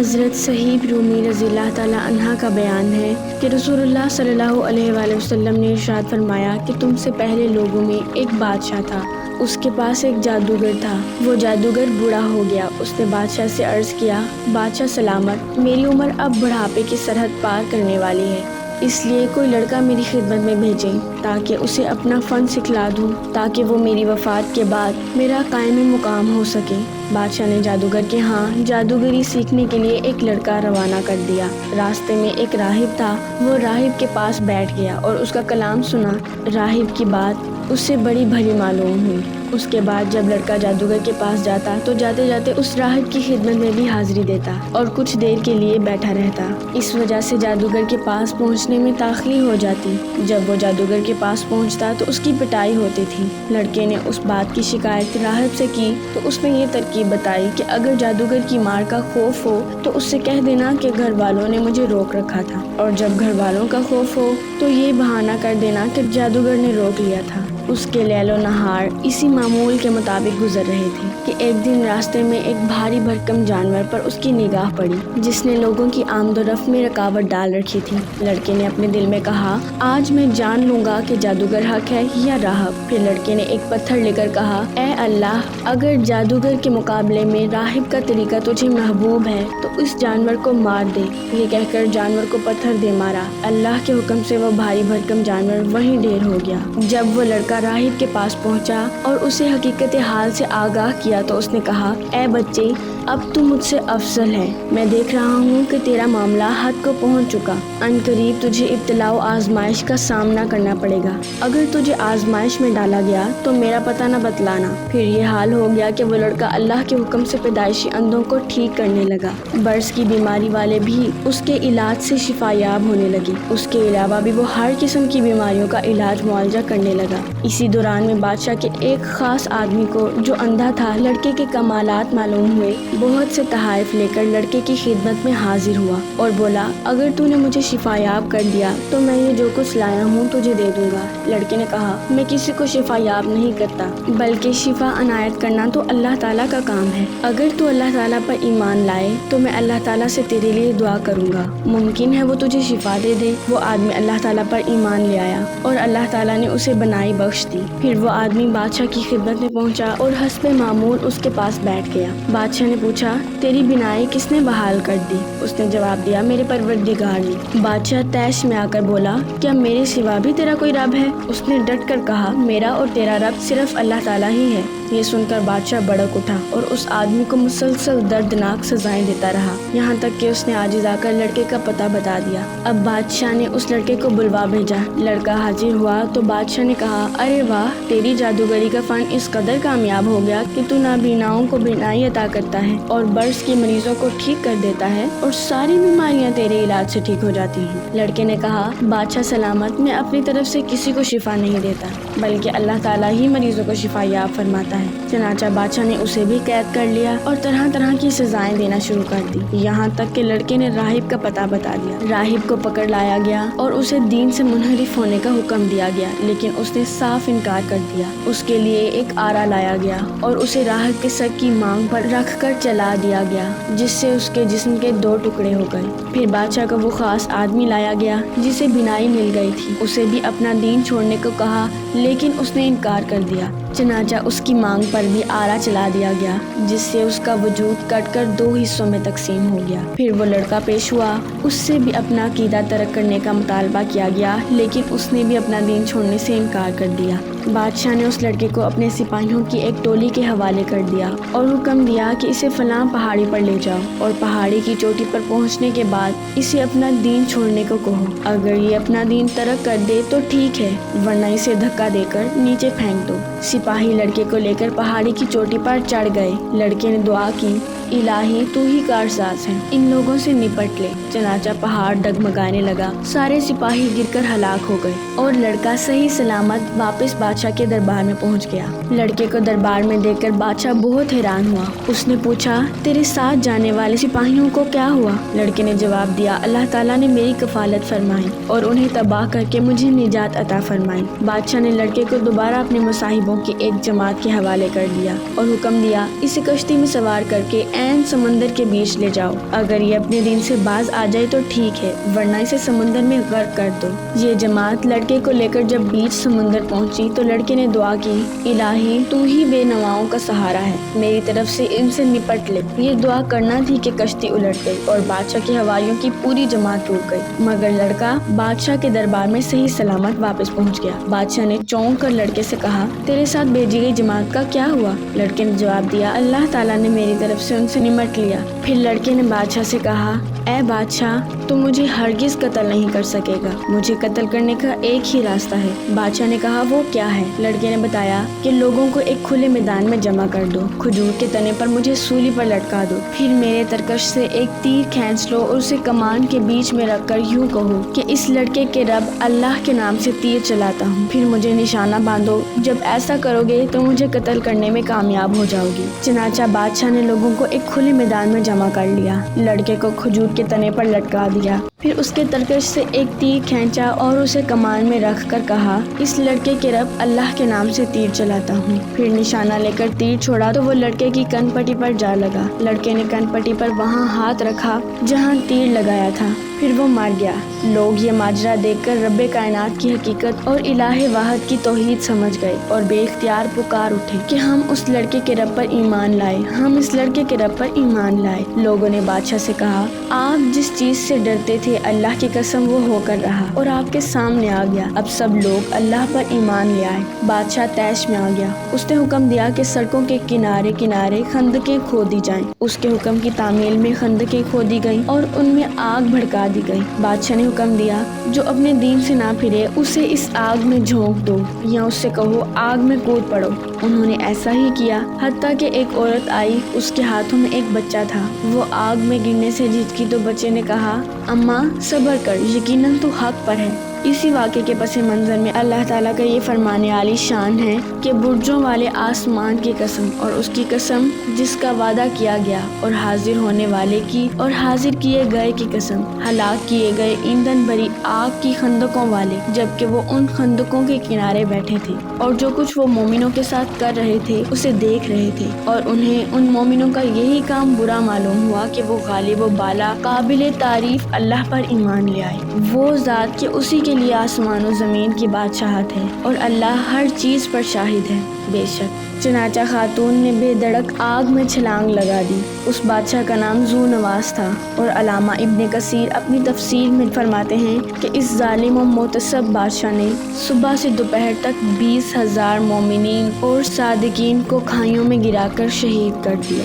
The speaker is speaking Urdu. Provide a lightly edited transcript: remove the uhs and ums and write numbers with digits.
حضرت صہیب رومی رضی اللہ تعالیٰ عنہ کا بیان ہے کہ رسول اللہ صلی اللہ علیہ وآلہ وسلم نے ارشاد فرمایا کہ تم سے پہلے لوگوں میں ایک بادشاہ تھا، اس کے پاس ایک جادوگر تھا۔ وہ جادوگر بوڑھا ہو گیا۔ اس نے بادشاہ سے عرض کیا، بادشاہ سلامت، میری عمر اب بڑھاپے کی سرحد پار کرنے والی ہے، اس لیے کوئی لڑکا میری خدمت میں بھیجیں تاکہ اسے اپنا فن سکھلا دوں، تاکہ وہ میری وفات کے بعد میرا قائم مقام ہو سکے۔ بادشاہ نے جادوگر کے ہاں جادوگری سیکھنے کے لیے ایک لڑکا روانہ کر دیا۔ راستے میں ایک راہب تھا، وہ راہب کے پاس بیٹھ گیا اور اس کا کلام سنا۔ راہب کی بات اس سے بڑی بھلی معلوم ہوئی۔ اس کے بعد جب لڑکا جادوگر کے پاس جاتا تو جاتے جاتے اس راہب کی خدمت میں بھی حاضری دیتا اور کچھ دیر کے لیے بیٹھا رہتا۔ اس وجہ سے جادوگر کے پاس پہنچنے میں تاخیر ہو جاتی۔ جب وہ جادوگر کے پاس پہنچتا تو اس کی پٹائی ہوتی تھی۔ لڑکے نے اس بات کی شکایت راہب سے کی تو اس نے یہ ترکیب بتائی کہ اگر جادوگر کی مار کا خوف ہو تو اس سے کہہ دینا کہ گھر والوں نے مجھے روک رکھا تھا، اور جب گھر والوں کا خوف ہو تو یہ بہانہ کر دینا کہ جادوگر نے روک لیا تھا۔ اس کے لیل و نہار اسی معمول کے مطابق گزر رہے تھے کہ ایک دن راستے میں ایک بھاری بھرکم جانور پر اس کی نگاہ پڑی جس نے لوگوں کی آمد و رفت میں رکاوٹ ڈال رکھی تھی۔ لڑکے نے اپنے دل میں کہا، آج میں جان لوں گا کہ جادوگر حق ہے یا راہب۔ پھر لڑکے نے ایک پتھر لے کر کہا، اے اللہ، اگر جادوگر کے مقابلے میں راہب کا طریقہ تجھے محبوب ہے تو اس جانور کو مار دے۔ یہ کہہ کر جانور کو پتھر دے مارا۔ اللہ کے حکم سے وہ بھاری بھرکم جانور وہیں ڈھیر ہو گیا۔ جب وہ لڑکا راہب کے پاس پہنچا اور اسے حقیقت حال سے آگاہ کیا تو اس نے کہا، اے بچے، اب تو مجھ سے افضل ہے۔ میں دیکھ رہا ہوں کہ تیرا معاملہ حد کو پہنچ چکا۔ ان قریب تجھے ابتلاء و آزمائش کا سامنا کرنا پڑے گا۔ اگر تجھے آزمائش میں ڈالا گیا تو میرا پتہ نہ بتلانا۔ پھر یہ حال ہو گیا کہ وہ لڑکا اللہ کے حکم سے پیدائشی اندھوں کو ٹھیک کرنے لگا۔ برس کی بیماری والے بھی اس کے علاج سے شفا یاب ہونے لگی۔ اس کے علاوہ بھی وہ ہر قسم کی بیماریوں کا علاج معالجہ کرنے لگا۔ اسی دوران میں بادشاہ کے ایک خاص آدمی کو جو اندھا تھا لڑکے کے کمالات معلوم ہوئے۔ بہت سے تحائف لے کر لڑکے کی خدمت میں حاضر ہوا اور بولا، اگر تو نے مجھے شفا یاب کر دیا تو میں یہ جو کچھ لایا ہوں تجھے دے دوں گا۔ لڑکے نے کہا، میں کسی کو شفا یاب نہیں کرتا، بلکہ شفا عنایت کرنا تو اللہ تعالیٰ کا کام ہے۔ اگر تو اللہ تعالیٰ پر ایمان لائے تو میں اللہ تعالیٰ سے تیرے لیے دعا کروں گا، ممکن ہے وہ تجھے شفا دے دے۔ وہ آدمی اللہ تعالیٰ پر ایمان لے آیا اور اللہ تعالیٰ نے اسے بنائی بخش دی۔ پھر وہ آدمی بادشاہ کی خدمت میں پہنچا اور حسب معمول اس کے پاس بیٹھ گیا۔ بادشاہ نے پوچھا، تیری بینائی کس نے بحال کر دی؟ اس نے جواب دیا، میرے پروردگار نے۔ بادشاہ طیش میں آ کر بولا، کیا میرے سوا بھی تیرا کوئی رب ہے؟ اس نے ڈٹ کر کہا، میرا اور تیرا رب صرف اللہ تعالیٰ ہی ہے۔ یہ سن کر بادشاہ بڑک اٹھا اور اس آدمی کو مسلسل دردناک سزائیں دیتا رہا، یہاں تک کہ اس نے عاجز آ کر لڑکے کا پتہ بتا دیا۔ اب بادشاہ نے اس لڑکے کو بلوا بھیجا۔ لڑکا حاضر ہوا تو بادشاہ نے کہا، ارے واہ، تیری جادوگری کا فن اس قدر کامیاب ہو گیا کہ تو نابیناؤں کو بینائی عطا کرتا ہے اور برس کے مریضوں کو ٹھیک کر دیتا ہے اور ساری بیماریاں تیرے علاج سے ٹھیک ہو جاتی ہیں۔ لڑکے نے کہا، بادشاہ سلامت، میں اپنی طرف سے کسی کو شفا نہیں دیتا، بلکہ اللہ تعالیٰ ہی مریضوں کو شفا یاب فرماتا ہے۔ چنانچہ بادشاہ نے اسے بھی قید کر لیا اور طرح طرح کی سزائیں دینا شروع کر دی، یہاں تک کہ لڑکے نے راہب کا پتہ بتا دیا۔ راہب کو پکڑ لایا گیا اور اسے دین سے منحرف ہونے کا حکم دیا گیا، لیکن اس نے صاف انکار کر دیا۔ اس کے لیے ایک آرا لایا گیا اور اسے راہب کے سر کی مانگ پر رکھ کر چلا دیا گیا، جس سے اس کے جسم کے 2 ٹکڑے ہو گئے۔ پھر بادشاہ کا وہ خاص آدمی لایا گیا جسے بینائی مل گئی تھی، اسے بھی اپنا دین چھوڑنے کو کہا، لیکن اس نے انکار کر دیا۔ چنانچہ اس کی مانگ پر بھی آرا چلا دیا گیا، جس سے اس کا وجود کٹ کر 2 حصوں میں تقسیم ہو گیا۔ پھر وہ لڑکا پیش ہوا، اس سے بھی اپنا عقیدہ ترک کرنے کا مطالبہ کیا گیا، لیکن اس نے بھی اپنا دین چھوڑنے سے انکار کر دیا۔ بادشاہ نے اس لڑکے کو اپنے سپاہیوں کی ایک ٹولی کے حوالے کر دیا اور حکم دیا کہ اسے فلاں پہاڑی پر لے جاؤ اور پہاڑی کی چوٹی پر پہنچنے کے بعد اسے اپنا دین چھوڑنے کو کہو۔ اگر یہ اپنا دین ترک کر دے تو ٹھیک ہے، ورنہ اسے دھکا دے کر نیچے پھینک دو۔ سپاہی لڑکے کو لے کر پہاڑی کی چوٹی پر چڑھ گئے۔ لڑکے نے دعا کی، الہی تو ہی کارساز ہے، ان لوگوں سے نپٹ لے۔ چنانچہ پہاڑ ڈگمگانے لگا، سارے سپاہی گر کر ہلاک ہو گئے اور لڑکا صحیح سلامت واپس بادشاہ کے دربار میں پہنچ گیا۔ لڑکے کو دربار میں دیکھ کر بادشاہ بہت حیران ہوا۔ اس نے پوچھا، تیرے ساتھ جانے والے سپاہیوں کو کیا ہوا؟ لڑکے نے جواب دیا، اللہ تعالیٰ نے میری کفالت فرمائی اور انہیں تباہ کر کے مجھے نجات عطا فرمائی۔ بادشاہ نے لڑکے کو دوبارہ اپنے مصاحبوں کی ایک جماعت کے حوالے کر دیا اور حکم دیا، اسے کشتی میں سوار کر کے عین سمندر کے بیچ لے جاؤ۔ اگر یہ اپنے دین سے باز آ جائے تو ٹھیک ہے، ورنہ اسے سمندر میں غرق کر دو۔ یہ جماعت لڑکے کو لے کر جب بیچ سمندر پہنچی تو لڑکے نے دعا کی، الہی تو ہی بے نواؤں کا سہارا ہے، میری طرف سے ان سے نپٹ لے۔ یہ دعا کرنا تھی کہ کشتی الٹ گئی اور بادشاہ کے حواریوں کی پوری جماعت ٹوٹ گئی، مگر لڑکا بادشاہ کے دربار میں صحیح سلامت واپس پہنچ گیا۔ بادشاہ نے چونک کر لڑکے سے کہا، تیرے ساتھ بھیجی گئی جماعت کا کیا ہوا؟ لڑکے نے جواب دیا، اللہ تعالیٰ نے میری طرف سے ان سے نمٹ لیا۔ پھر لڑکے نے بادشاہ سے کہا، اے بادشاہ، تو مجھے ہرگز قتل نہیں کر سکے گا، مجھے قتل کرنے کا ایک ہی راستہ ہے۔ بادشاہ نے کہا، وہ کیا ہے؟ لڑکے نے بتایا کہ لوگوں کو ایک کھلے میدان میں جمع کر دو، کھجور کے تنے پر مجھے سولی پر لٹکا دو، پھر میرے ترکش سے ایک تیر کھینچ لو اور اسے کمان کے بیچ میں رکھ کر یوں کہو کہ اس لڑکے کے رب اللہ کے نام سے تیر چلاتا ہوں، پھر مجھے نشانہ باندھو، جب ایسا کرو گے تو مجھے قتل کرنے میں کامیاب ہو جاؤ گی۔ چنانچہ بادشاہ نے لوگوں کو ایک کھلے میدان میں جمع کر لیا، لڑکے کو کھجور کے تنے پر لٹکا دیا، پھر اس کے ترکش سے ایک تیر کھینچا اور اسے کمان میں رکھ کر کہا، اس لڑکے کے رب اللہ کے نام سے تیر چلاتا ہوں، پھر نشانہ لے کر تیر چھوڑا تو وہ لڑکے کی کن پٹی پر جا لگا۔ لڑکے نے کن پٹی پر وہاں ہاتھ رکھا جہاں تیر لگایا تھا، پھر وہ مر گیا۔ لوگ یہ ماجرا دیکھ کر رب کائنات کی حقیقت اور الہ واحد کی توحید سمجھ گئے اور بے اختیار پکار اٹھے کہ ہم اس لڑکے کے رب پر ایمان لائے، ہم اس لڑکے کے رب پر ایمان لائے۔ لوگوں نے بادشاہ سے کہا، آپ جس چیز سے ڈرتے تھے اللہ کی قسم وہ ہو کر رہا اور آپ کے سامنے آ گیا، اب سب لوگ اللہ پر ایمان لے آئے۔ بادشاہ طیش میں آ گیا، اس نے حکم دیا کہ سڑکوں کے کنارے کنارے خندقیں کھودی جائیں۔ اس کے حکم کی تعمیل میں خندقیں کھودی گئیں اور ان میں آگ بھڑکا دی گئی۔ بادشاہ نے حکم دیا، جو اپنے دین سے نہ پھرے اسے اس آگ میں جھونک دو یا اس سے کہو آگ میں کود پڑو۔ انہوں نے ایسا ہی کیا، حتیٰ کہ ایک عورت آئی، اس کے ہاتھوں میں ایک بچہ تھا، وہ آگ میں گرنے سے جھٹکی تو بچے نے کہا، اماں صبر کر، یقیناً تو حق پر ہے۔ اسی واقعے کے پس منظر میں اللہ تعالیٰ کا یہ فرمانے عالی شان ہے کہ برجوں والے آسمان کی قسم اور اس کی قسم جس کا وعدہ کیا گیا اور حاضر ہونے والے کی اور حاضر کیے گئے کی قسم، ہلاک کیے گئے ایندھن بھری آگ کی خندقوں والے، جبکہ وہ ان خندقوں کے کنارے بیٹھے تھے اور جو کچھ وہ مومنوں کے ساتھ کر رہے تھے اسے دیکھ رہے تھے، اور انہیں ان مومنوں کا یہی کام برا معلوم ہوا کہ وہ غالب و بالا قابل تعریف اللہ پر ایمان لے آئے، وہ ذات کہ اسی کے لیے آسمان و زمین کی بادشاہت ہے اور اللہ ہر چیز پر شاہد ہے، بے شک۔ چنانچہ خاتون نے بے دڑک آگ میں چھلانگ لگا دی۔ اس بادشاہ کا نام ذو نواس تھا، اور علامہ ابن کثیر اپنی تفسیر میں فرماتے ہیں کہ اس ظالم و مغتصب بادشاہ نے صبح سے دوپہر تک 20,000 مومنین اور صادقین کو کھائیوں میں گرا کر شہید کر دیا۔